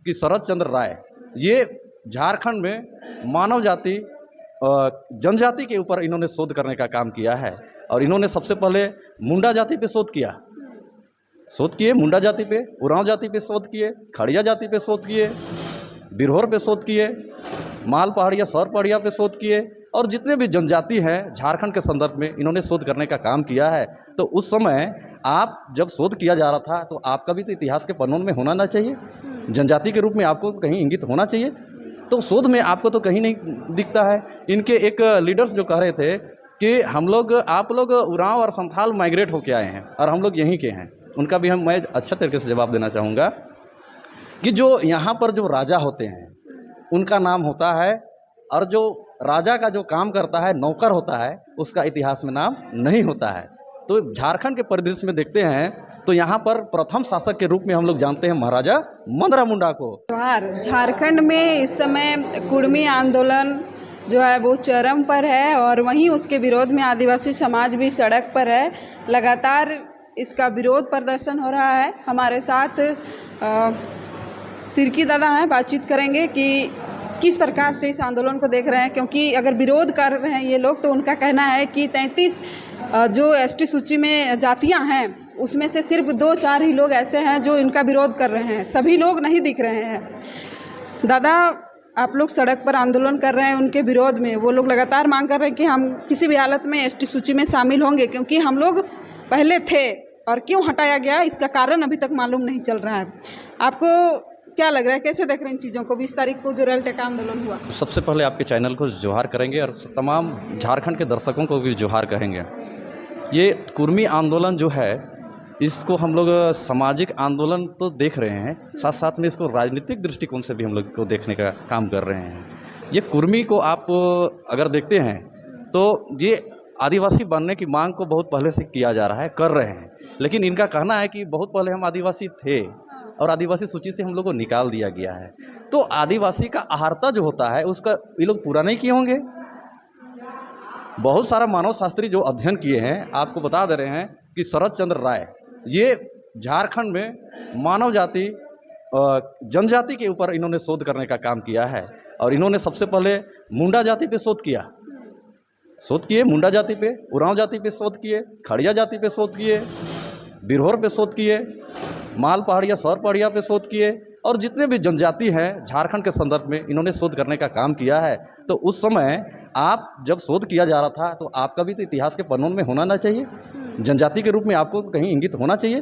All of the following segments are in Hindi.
कि शरद चंद्र राय ये झारखंड में मानव जाति जनजाति के ऊपर इन्होंने शोध करने का काम किया है। और इन्होंने सबसे पहले मुंडा जाति पे शोध किए मुंडा जाति पे, उरांव जाति पे शोध किए, खड़िया जाति पे शोध किए, बिरहोर पे शोध किए, माल पहाड़िया सौर पहाड़िया पे शोध किए, और जितने भी जनजाति हैं झारखंड के संदर्भ में इन्होंने शोध करने का काम किया है। तो उस समय आप जब शोध किया जा रहा था तो आपका भी तो इतिहास के पन्नों में होना ना चाहिए, जनजाति के रूप में आपको कहीं इंगित होना चाहिए। तो शोध में आपको तो कहीं नहीं दिखता है। इनके एक लीडर्स जो कह रहे थे कि आप लोग उरांव और संथाल माइग्रेट होके आए हैं और हम लोग यहीं के हैं, उनका भी मैं अच्छा तरीके से जवाब देना चाहूँगा कि जो यहाँ पर जो राजा होते हैं उनका नाम होता है, और जो राजा का जो काम करता है नौकर होता है उसका इतिहास में नाम नहीं होता है। तो झारखंड के परिदृश्य में देखते हैं तो यहाँ पर प्रथम शासक के रूप में हम लोग जानते हैं महाराजा मंदरा मुंडा को। झारखंड में इस समय कुर्मी आंदोलन जो है वो चरम पर है और वहीं उसके विरोध में आदिवासी समाज भी सड़क पर है। लगातार इसका विरोध प्रदर्शन हो रहा है। हमारे साथ तिर्की दादा हैं, बातचीत करेंगे कि किस प्रकार से इस आंदोलन को देख रहे हैं, क्योंकि अगर विरोध कर रहे हैं ये लोग तो उनका कहना है कि 33 जो एसटी सूची में जातियां हैं उसमें से सिर्फ 2-4 ही लोग ऐसे हैं जो इनका विरोध कर रहे हैं, सभी लोग नहीं दिख रहे हैं। दादा, आप लोग सड़क पर आंदोलन कर रहे हैं उनके विरोध में, वो लोग लगातार मांग कर रहे हैं कि हम किसी भी हालत में एसटी सूची में शामिल होंगे, क्योंकि हम लोग पहले थे और क्यों हटाया गया इसका कारण अभी तक मालूम नहीं चल रहा है। आपको क्या लग रहा है, कैसे देख रहे हैं इन चीज़ों को? 20 तारीख को जो रेल टेका आंदोलन हुआ, सबसे पहले आपके चैनल को जोहार करेंगे और तमाम झारखंड के दर्शकों को भी जोहार कहेंगे। ये कुर्मी आंदोलन जो है इसको हम लोग सामाजिक आंदोलन तो देख रहे हैं, साथ साथ में इसको राजनीतिक दृष्टिकोण से भी हम लोग को देखने का काम कर रहे हैं। ये कुर्मी को आप अगर देखते हैं तो ये आदिवासी बनने की मांग को बहुत पहले से किया जा रहा है, कर रहे हैं, लेकिन इनका कहना है कि बहुत पहले हम आदिवासी थे और आदिवासी सूची से हम लोग को निकाल दिया गया है। तो आदिवासी का आहारता जो होता है उसका ये लोग पूरा नहीं किए होंगे। बहुत सारा मानव शास्त्री जो अध्ययन किए हैं आपको बता दे रहे हैं कि शरद चंद्र राय ये झारखंड में मानव जाति जनजाति के ऊपर इन्होंने शोध करने का काम किया है। और इन्होंने सबसे पहले मुंडा जाति पे शोध किए मुंडा जाति पे, उरांव जाति पे शोध किए, खड़िया जाति पे शोध किए, बिरहोर पे शोध किए, माल पहाड़िया सौर पहाड़िया पे शोध किए, और जितने भी जनजाति हैं झारखंड के संदर्भ में इन्होंने शोध करने का काम किया है। तो उस समय आप जब शोध किया जा रहा था तो आपका भी तो इतिहास के पन्नों में होना ना चाहिए, जनजाति के रूप में आपको कहीं इंगित होना चाहिए।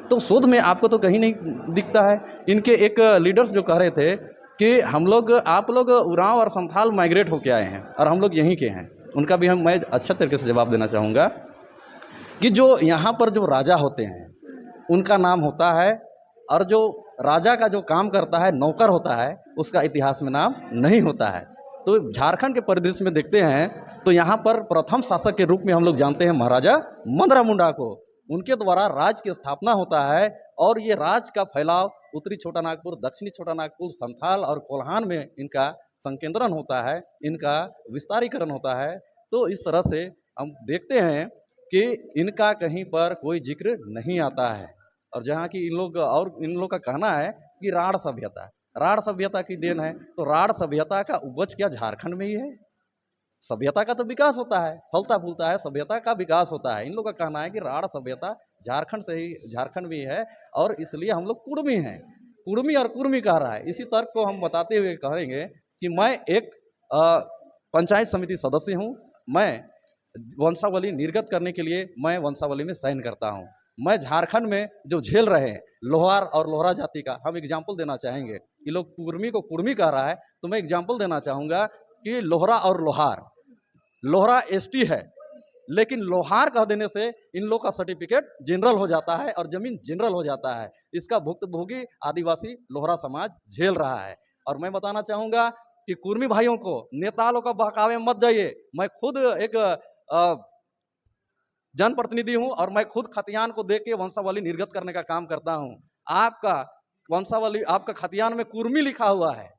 तो शोध में आपको तो कहीं नहीं दिखता है। इनके एक लीडर्स जो कह रहे थे कि आप लोग उरांव और संथाल माइग्रेट होके आए हैं और हम लोग यहीं के हैं, उनका भी मैं अच्छा तरीके से जवाब देना चाहूँगा कि जो यहाँ पर जो राजा होते हैं उनका नाम होता है, और जो राजा का जो काम करता है नौकर होता है उसका इतिहास में नाम नहीं होता है। तो झारखंड के परिदृश्य में देखते हैं तो यहाँ पर प्रथम शासक के रूप में हम लोग जानते हैं महाराजा मंदरा मुंडा को। उनके द्वारा राज्य की स्थापना होता है और ये राज्य का फैलाव उत्तरी छोटा नागपुर, दक्षिणी छोटा नागपुर, संथाल और कोल्हान में इनका संकेंद्रण होता है, इनका विस्तारीकरण होता है। तो इस तरह से हम देखते हैं कि इनका कहीं पर कोई जिक्र नहीं आता है। और जहाँ की इन लोग का कहना है कि राढ़ सभ्यता की देन है। तो राढ़ सभ्यता का उपज क्या झारखंड में ही है? सभ्यता का तो विकास होता है, फलता फूलता है, सभ्यता का विकास होता है। इन लोगों का कहना है कि राढ़ सभ्यता झारखंड में ही है और इसलिए हम लोग कुर्मी हैं। कुर्मी और कुर्मी कह रहा है। इसी तर्क को हम बताते हुए कहेंगे कि मैं एक पंचायत समिति सदस्य हूँ। मैं वंशावली निर्गत करने के लिए मैं वंशावली में साइन करता हूँ। मैं झारखंड में जो झेल रहे हैं लोहार और लोहरा जाति का हम एग्जाम्पल देना चाहेंगे। ये लोग कुर्मी को कुर्मी कह रहा है तो मैं एग्जाम्पल देना चाहूँगा कि लोहरा और लोहरा एसटी है, लेकिन लोहार कह देने से इन लोग का सर्टिफिकेट जनरल हो जाता है और जमीन जनरल हो जाता है। इसका भुक्तभोगी आदिवासी लोहरा समाज झेल रहा है। और मैं बताना चाहूँगा कि कुर्मी भाइयों को नेता लोग का बहकावे मत जाइए। मैं खुद एक जनप्रतिनिधि हूं और मैं खुद खतियान को देख के वंशावली निर्गत करने का काम करता हूं। आपका वंशावली, आपका खतियान में कुर्मी लिखा हुआ है,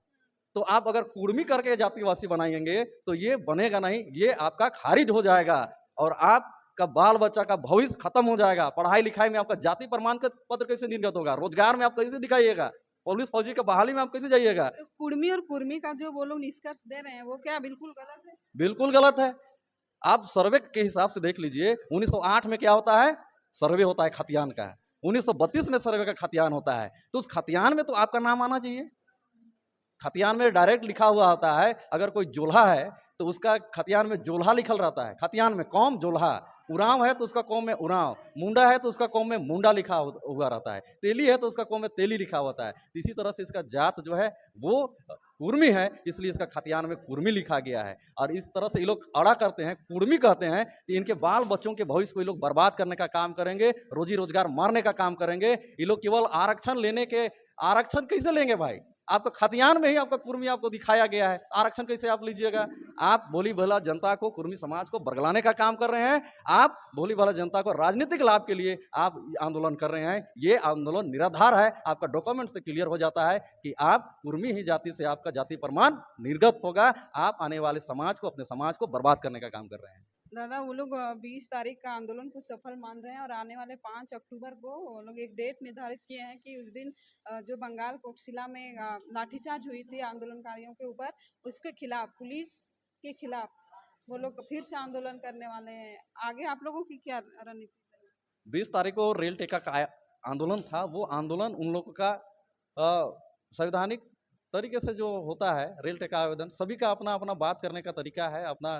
तो आप अगर कुर्मी करके जातिवासी बनाएंगे तो ये बनेगा नहीं, ये आपका खारिज हो जाएगा और आपका बाल बच्चा का भविष्य खत्म हो जाएगा। पढ़ाई लिखाई में आपका जाति प्रमाण पत्र कैसे निर्गत होगा? रोजगार में आप कैसे दिखाइएगा? पुलिस फौजी के बहाली में आप कैसे जाइएगा? तो कुर्मी और कुर्मी का जो वो लोग निष्कर्ष दे रहे हैं वो क्या बिल्कुल गलत है? बिल्कुल गलत है। आप सर्वे के हिसाब से देख लीजिए, 1908 में क्या होता है? सर्वे होता है खतियान का। 1932 में सर्वे का खतियान होता है। तो उस खतियान में तो आपका नाम आना चाहिए। खतियान में डायरेक्ट लिखा हुआ होता है, अगर कोई जोल्हा है तो उसका खतियान में जोल्हा लिखल रहता है। खतियान में कौम जोल्हा, उरांव है तो उसका कौम में उरांव, मुंडा है तो उसका कौम में मुंडा लिखा हुआ रहता है, तेली है तो उसका कौम में तेली लिखा होता है। तो इसी तरह से इसका जात जो है वो कुर्मी है, इसलिए इसका खतियान में कुर्मी लिखा गया है। और इस तरह से ये लोग अड़ा करते हैं, कुर्मी कहते हैं, तो इनके बाल बच्चों के भविष्य को ये लोग बर्बाद करने का काम करेंगे, रोजी रोजगार मारने का काम करेंगे। ये लोग केवल आरक्षण लेने के, आरक्षण कैसे लेंगे भाई? आपका खतियान में ही आपका कुर्मी आपको दिखाया गया है, आरक्षण कैसे आप लीजिएगा? आप भोली भाला जनता को, कुर्मी समाज को बरगलाने का काम कर रहे हैं। आप भोली भाला जनता को राजनीतिक लाभ के लिए आप आंदोलन कर रहे हैं। ये आंदोलन निराधार है। आपका डॉक्यूमेंट से क्लियर हो जाता है कि आप कुर्मी ही जाति से आपका जाति प्रमाण निर्गत होगा। आप आने वाले समाज को, अपने समाज को बर्बाद करने का काम कर रहे हैं। दादा वो लोग 20 तारीख का आंदोलन को सफल मान रहे हैं और आने वाले 5 अक्टूबर को वो लोग एक डेट निर्धारित किए हैं कि उस दिन जो बंगाल कोटशिला में लाठीचार्ज हुई थी आंदोलनकारियों के ऊपर, उसके खिलाफ, पुलिस के खिलाफ वो लोग फिर से आंदोलन करने वाले हैं। आगे आप लोगों की क्या रणनीति? 20 तारीख को रेल टेका का आंदोलन था। वो आंदोलन उन लोगों का संवैधानिक तरीके से जो होता है, रेल टेका आवेदन, सभी का अपना अपना बात करने का तरीका है, अपना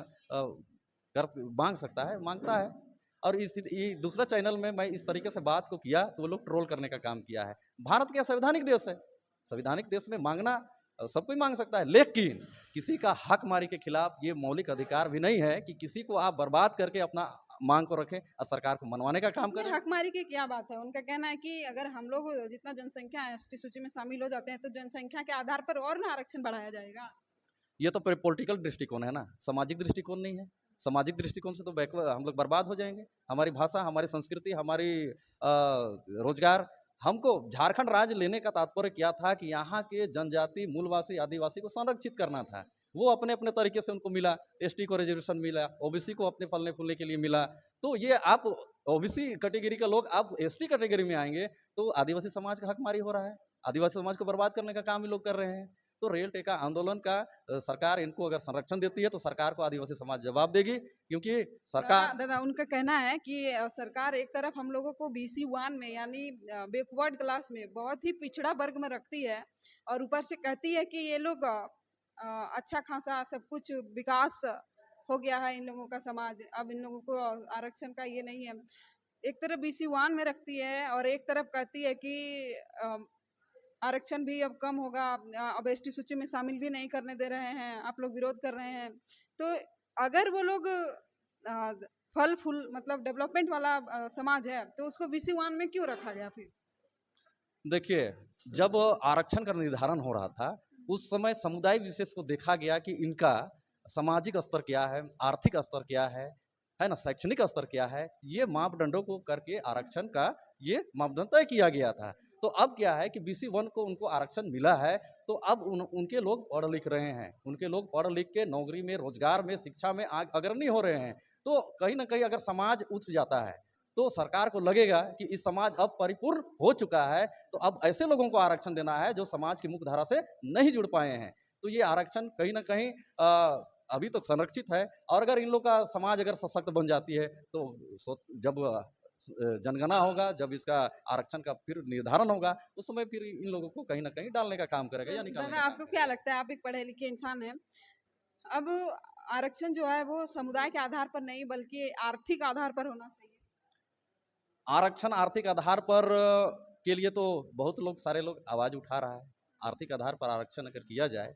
कर मांग सकता है, मांगता है। और ये दूसरा चैनल में मैं इस तरीके से बात को किया तो वो लोग ट्रोल करने का काम किया है। भारत क्या संवैधानिक देश है, संवैधानिक देश में मांगना सब कोई मांग सकता है, लेकिन किसी का हक मारी के खिलाफ ये मौलिक अधिकार भी नहीं है कि किसी को आप बर्बाद करके अपना मांग को रखें और सरकार को मनवाने का काम इसमें करें। हकमारी की क्या बात है? उनका कहना है कि अगर हम लोग जितना जनसंख्या एसटी सूची में शामिल हो जाते हैं तो जनसंख्या के आधार पर और ना आरक्षण बढ़ाया जाएगा। ये तो पॉलिटिकल दृष्टिकोण है ना, सामाजिक दृष्टिकोण नहीं है। सामाजिक दृष्टिकोण से तो हम लोग बर्बाद हो जाएंगे। हमारी भाषा, हमारी संस्कृति, हमारी रोजगार, हमको झारखंड राज्य लेने का तात्पर्य क्या था कि यहाँ के जनजाति, मूलवासी, आदिवासी को संरक्षित करना था। वो अपने अपने तरीके से उनको मिला, एसटी को रिजर्वेशन मिला, ओबीसी को अपने फलने फूलने के लिए मिला। तो ये आप ओबीसी कैटेगरी का लोग आप एसटी कैटेगरी में आएंगे तो आदिवासी समाज का हकमारी हो रहा है, आदिवासी समाज को बर्बाद करने का काम ये लोग कर रहे हैं। तो रेल टेका आंदोलन का सरकार इनको अगर संरक्षण देती है तो सरकार को आदिवासी समाज जवाब देगी, क्योंकि सरकार दादा उनका कहना है कि सरकार एक तरफ हम लोगों को BC1 में यानी बैकवर्ड क्लास में बहुत ही पिछड़ा वर्ग में रखती है और ऊपर से कहती है कि ये लोग अच्छा खासा सब कुछ विकास हो गया है इन लोगों का समाज, अब इन लोगों को आरक्षण का ये नहीं है। एक तरफ BC1 में रखती है और एक तरफ कहती है कि आरक्षण भी अब कम होगा, अब एसटी सूची में शामिल भी नहीं करने दे रहे हैं, आप लोग विरोध कर रहे हैं। तो अगर वो लोग फल फूल मतलब डेवलपमेंट वाला समाज है तो उसको BC1 में क्यों रखा गया फिर? देखिए, जब आरक्षण का निर्धारण हो रहा था उस समय समुदाय विशेष को देखा गया कि इनका सामाजिक स्तर क्या है, आर्थिक स्तर क्या है ना, शैक्षणिक स्तर क्या है, ये मापदंडों को करके आरक्षण का ये मापदंड तय किया गया था। तो अब क्या है कि BC1 को उनको आरक्षण मिला है, तो अब उनके लोग पढ़ लिख रहे हैं, उनके लोग पढ़ लिख के नौकरी में, रोजगार में, शिक्षा में अग्रणी हो रहे हैं। तो कहीं ना कहीं अगर समाज उठ जाता है तो सरकार को लगेगा कि इस समाज अब परिपूर्ण हो चुका है, तो अब ऐसे लोगों को आरक्षण देना है जो समाज की मुख्य धारा से नहीं जुड़ पाए हैं। तो ये आरक्षण कहीं ना कहीं अभी तक संरक्षित है। और अगर इन लोग का समाज अगर सशक्त बन जाती है तो जब जनगणना होगा, जब इसका आरक्षण का फिर निर्धारण होगा, उस समय फिर इन लोगों को कहीं ना कहीं डालने का काम करेगा या निकालने दादा का आपको क्या लगता है, आप एक पढ़े लिखे इंसान हैं, अब आरक्षण जो है वो समुदाय के आधार पर नहीं बल्कि आर्थिक आधार पर होना चाहिए? आरक्षण आर्थिक आधार पर के लिए तो बहुत लोग, सारे लोग आवाज उठा रहा है। आर्थिक आधार पर आरक्षण अगर किया जाए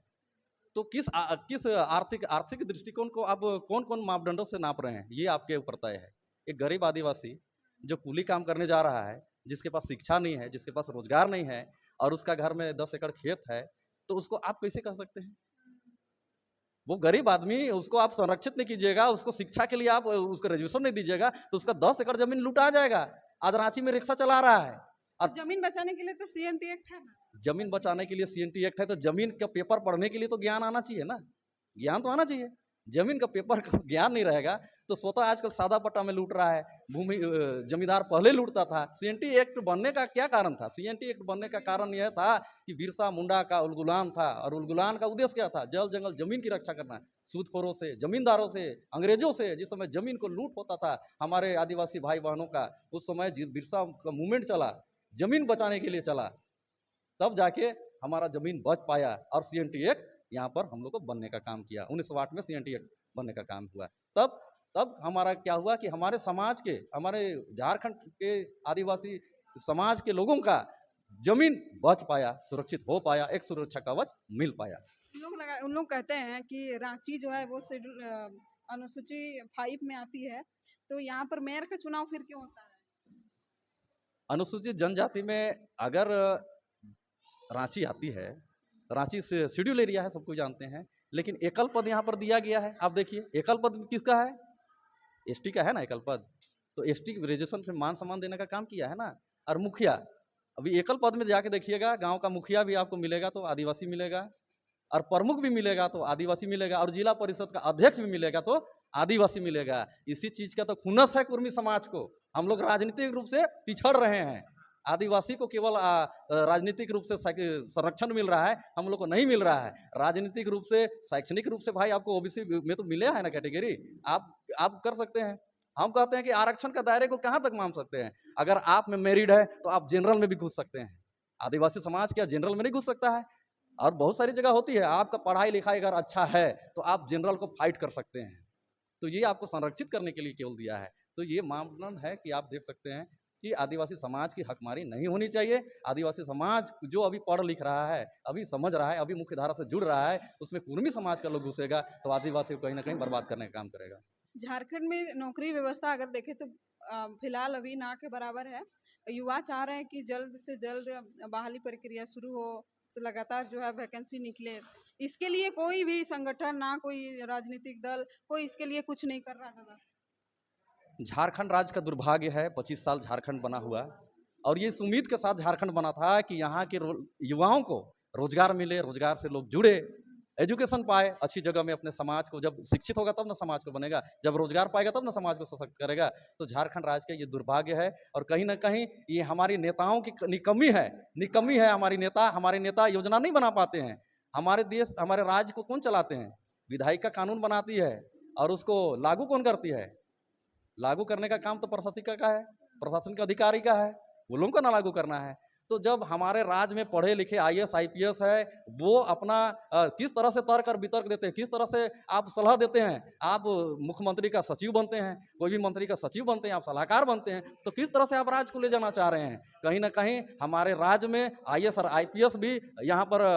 तो किस आर्थिक आर्थिक दृष्टिकोण को आप कौन कौन मापदंडों से नाप रहे हैं, ये आपके ऊपर तय है। एक गरीब आदिवासी जो कूली काम करने जा रहा है, जिसके पास शिक्षा नहीं है, जिसके पास रोजगार नहीं है और उसका घर में 10 एकड़ खेत है, तो उसको आप कैसे कह सकते हैं? वो गरीब आदमी, उसको आप संरक्षित नहीं कीजिएगा, उसको शिक्षा के लिए आप उसको रिजर्वेशन नहीं दीजिएगा तो उसका 10 एकड़ जमीन लुटा जाएगा। आज रांची में रिक्शा चला रहा है। तो जमीन बचाने के लिए तो CNT एक्ट है ना? जमीन बचाने के लिए CNT एक्ट है, तो जमीन का पेपर पढ़ने के लिए तो ज्ञान आना चाहिए ना, ज्ञान तो आना चाहिए। जमीन का पेपर का ज्ञान नहीं रहेगा तो स्वतः आजकल सादा पट्टा में लूट रहा है। जमींदार पहले लूटता था। सीएनटी एक्ट बनने का क्या कारण था? सीएनटी एक्ट बनने का कारण यह था कि बिरसा मुंडा का उलगुलान था, और उलगुलान का उद्देश्य क्या था? जल जंगल जमीन की रक्षा करना, सूदखोरों से, जमींदारों से, अंग्रेजों से। जिस समय जमीन को लूट होता था हमारे आदिवासी भाई बहनों का, उस समय बिरसा का मूवमेंट चला, जमीन बचाने के लिए चला, तब जाके हमारा जमीन बच पाया और सीएनटी एक्ट यहाँ पर हम लोग को बनने का काम किया। 1908 में सीएनटी एक्ट बनने का काम हुआ। तब तब हमारा क्या हुआ कि हमारे समाज के, हमारे झारखंड के आदिवासी समाज के लोगों का जमीन बच पाया, सुरक्षित हो पाया, एक सुरक्षा कवच मिल पाया। उन लोग कहते हैं कि रांची जो है वो अनुसूची 5 में आती है, तो यहाँ पर मेयर का चुनाव फिर क्यों होता है? अनुसूचित जनजाति में अगर रांची आती है, रांची से शेड्यूल एरिया है, सबको जानते हैं, लेकिन एकल पद यहाँ पर दिया गया है। आप देखिए एकल पद किसका है? एसटी का है ना एकल पद, तो एसटी की ग्रेजुएशन से मान सम्मान देने का काम किया है ना। और मुखिया, अभी एकल पद में जाके देखिएगा, गांव का मुखिया भी आपको मिलेगा तो आदिवासी मिलेगा, और प्रमुख भी मिलेगा तो आदिवासी मिलेगा, और जिला परिषद का अध्यक्ष भी मिलेगा तो आदिवासी मिलेगा। इसी चीज का तो खुनस है कुर्मी समाज को। हम लोग राजनीतिक रूप से पिछड़ रहे हैं, आदिवासी को केवल राजनीतिक रूप से संरक्षण मिल रहा है, हम लोग को नहीं मिल रहा है। राजनीतिक रूप से, शैक्षणिक रूप से भाई आपको ओबीसी में तो मिले है ना कैटेगरी, आप कर सकते हैं। हम कहते हैं कि आरक्षण का दायरे को कहाँ तक मान सकते हैं? अगर आप में मेरिट है तो आप जनरल में भी घुस सकते हैं। आदिवासी समाज क्या जनरल में नहीं घुस सकता है? और बहुत सारी जगह होती है, आपका पढ़ाई लिखाई अगर अच्छा है तो आप जनरल को फाइट कर सकते हैं। तो ये आपको संरक्षित करने के लिए केवल दिया है। तो ये मानदंड है कि आप देख सकते हैं कि आदिवासी समाज की हकमारी नहीं होनी चाहिए। आदिवासी समाज जो अभी पढ़ लिख रहा है, अभी समझ रहा है, अभी मुख्य धारा से जुड़ रहा है, उसमें कुर्मी समाज का लोग घुसेगा तो आदिवासी को कहीं ना कहीं बर्बाद करने का काम करेगा। झारखंड में नौकरी व्यवस्था अगर देखें तो फिलहाल अभी ना के बराबर है। युवा चाह रहे हैं कि जल्द से जल्द बहाली प्रक्रिया शुरू हो, लगातार जो है वैकेंसी निकले। इसके लिए कोई भी संगठन, ना कोई राजनीतिक दल, कोई इसके लिए कुछ नहीं कर रहा था। झारखंड राज्य का दुर्भाग्य है, 25 साल झारखंड बना हुआ, और ये इस उम्मीद के साथ झारखंड बना था कि यहाँ के युवाओं को रोजगार मिले, रोजगार से लोग जुड़े, एजुकेशन पाए, अच्छी जगह में अपने समाज को, जब शिक्षित होगा तब ना समाज को बनेगा, जब रोजगार पाएगा तब ना समाज को सशक्त करेगा। तो झारखंड राज्य का ये दुर्भाग्य है, और कहीं ना कहीं ये हमारी नेताओं की निकम्मी है। हमारे नेता योजना नहीं बना पाते हैं। हमारे देश, हमारे राज्य को कौन चलाते हैं? विधायिका कानून बनाती है, और उसको लागू कौन करती है? लागू करने का काम तो प्रशासिका का है, प्रशासन के अधिकारी का है, वो लोगों को ना लागू करना है। तो जब हमारे राज्य में पढ़े लिखे आईएएस आईपीएस है, वो अपना किस तरह से तर्क और वितर्क देते हैं, किस तरह से आप सलाह देते हैं, आप मुख्यमंत्री का सचिव बनते हैं, कोई भी मंत्री का सचिव बनते हैं, आप सलाहकार बनते हैं, तो किस तरह से आप राज्य को ले जाना चाह रहे हैं? कहीं ना कहीं हमारे राज्य में आईएएस और आईपीएस भी यहाँ पर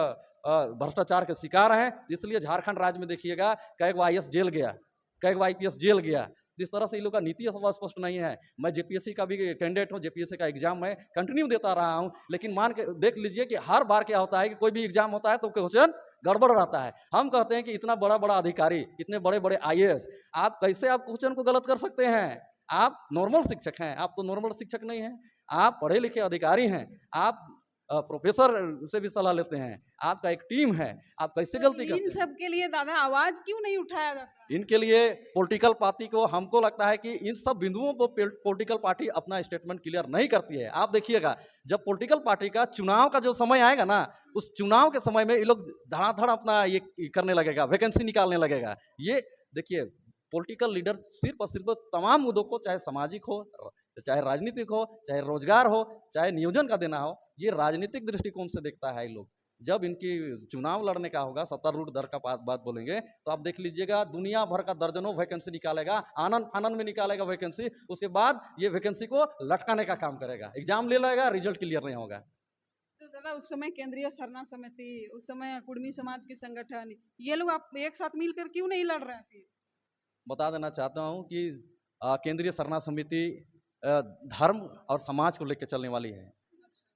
भ्रष्टाचार के शिकार हैं। इसलिए झारखंड राज्य में देखिएगा, कई आईएएस जेल गया, कई आईपीएस जेल गया। जिस तरह से इन लोग का नीति स्पष्ट नहीं है। मैं जेपीएससी का भी कैंडिडेट हूँ, जेपीएससी का एग्जाम मैं कंटिन्यू देता रहा हूँ, लेकिन मान के देख लीजिए कि हर बार क्या होता है कि कोई भी एग्जाम होता है तो क्वेश्चन गड़बड़ रहता है। हम कहते हैं कि इतना बड़ा बड़ा अधिकारी, इतने बड़े बड़े आईएएस, आप कैसे आप क्वेश्चन को गलत कर सकते हैं? आप नॉर्मल शिक्षक हैं, आप तो नॉर्मल शिक्षक नहीं हैं, आप पढ़े लिखे अधिकारी हैं, आप प्रोफेसर से भी सलाह लेते हैं, आपका एक टीम है, आप कैसे गलती करते हैं? इन सब के लिए दादा आवाज क्यों नहीं उठाया जाता? इनके लिए पॉलिटिकल पार्टी को, हमको लगता है कि इन सब बिंदुओं पर पॉलिटिकल पार्टी अपना स्टेटमेंट क्लियर नहीं करती है। आप देखिएगा, जब पॉलिटिकल पार्टी का चुनाव का जो समय आएगा ना, उस चुनाव के समय में ये लोग धड़ाधड़ अपना ये करने लगेगा, वैकेंसी निकालने लगेगा। ये देखिए, पॉलिटिकल लीडर सिर्फ और सिर्फ तमाम मुद्दों को, चाहे सामाजिक हो, चाहे राजनीतिक हो, चाहे रोजगार हो, चाहे नियोजन का देना हो, ये राजनीतिक दृष्टिकोण से देखता है ये लोग। जब इनकी चुनाव लड़ने का होगा, सत्तारूढ़ दल का बात बोलेंगे, तो आप देख लीजिएगा दुनिया भर का दर्जनों वैकेंसी निकालेगा, आनंद में निकालेगा वैकेंसी, उसके बाद ये वैकेंसी को लटकाने का काम करेगा, एग्जाम ले लेगा, रिजल्ट क्लियर नहीं होगा। तो दादा उस समय केंद्रीय सरना समिति, उस समय कुर्मी समाज के संगठन, ये लोग आप एक साथ मिलकर क्यों नहीं लड़ रहे हैं? बता देना चाहता हूँ कि केंद्रीय सरना समिति धर्म और समाज को लेकर चलने वाली है।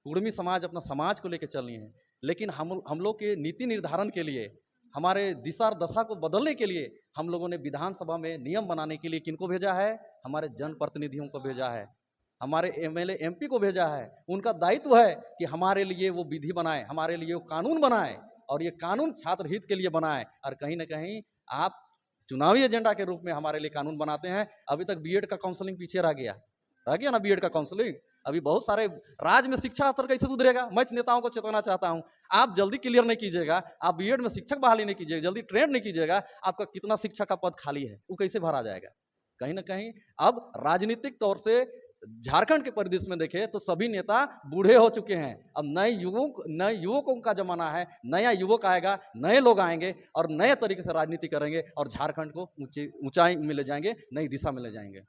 कुर्मी समाज अपना समाज को लेकर चलनी है, लेकिन हम लोग के नीति निर्धारण के लिए, हमारे दिशा दशा को बदलने के लिए हम लोगों ने विधानसभा में नियम बनाने के लिए किनको भेजा है? हमारे जनप्रतिनिधियों को भेजा है, हमारे एमएलए एमपी को भेजा है। उनका दायित्व है कि हमारे लिए वो विधि बनाए, हमारे लिए वो कानून बनाए, और ये कानून छात्र हित के लिए बनाए। और कहीं ना कहीं आप चुनावी एजेंडा के रूप में हमारे लिए कानून बनाते हैं। अभी तक बीएड का काउंसलिंग पीछे रह गया ना, बीएड का काउंसलिंग। अभी बहुत सारे राज्य में शिक्षा स्तर कैसे सुधरेगा, मैं नेताओं को चेताना चाहता हूं, आप जल्दी क्लियर नहीं कीजिएगा, आप बीएड में शिक्षक बहाली नहीं कीजिएगा, जल्दी ट्रेंड नहीं कीजिएगा, आपका कितना शिक्षक का पद खाली है वो कैसे भरा जाएगा। कहीं ना कहीं अब राजनीतिक तौर से झारखंड के परिदृश्य में देखें तो सभी नेता बूढ़े हो चुके हैं। अब नए युवकों का जमाना है, नया युवक आएगा, नए लोग आएंगे और नए तरीके से राजनीति करेंगे और झारखंड को ऊंचाई में ले जाएंगे, नई दिशा में ले जाएंगे।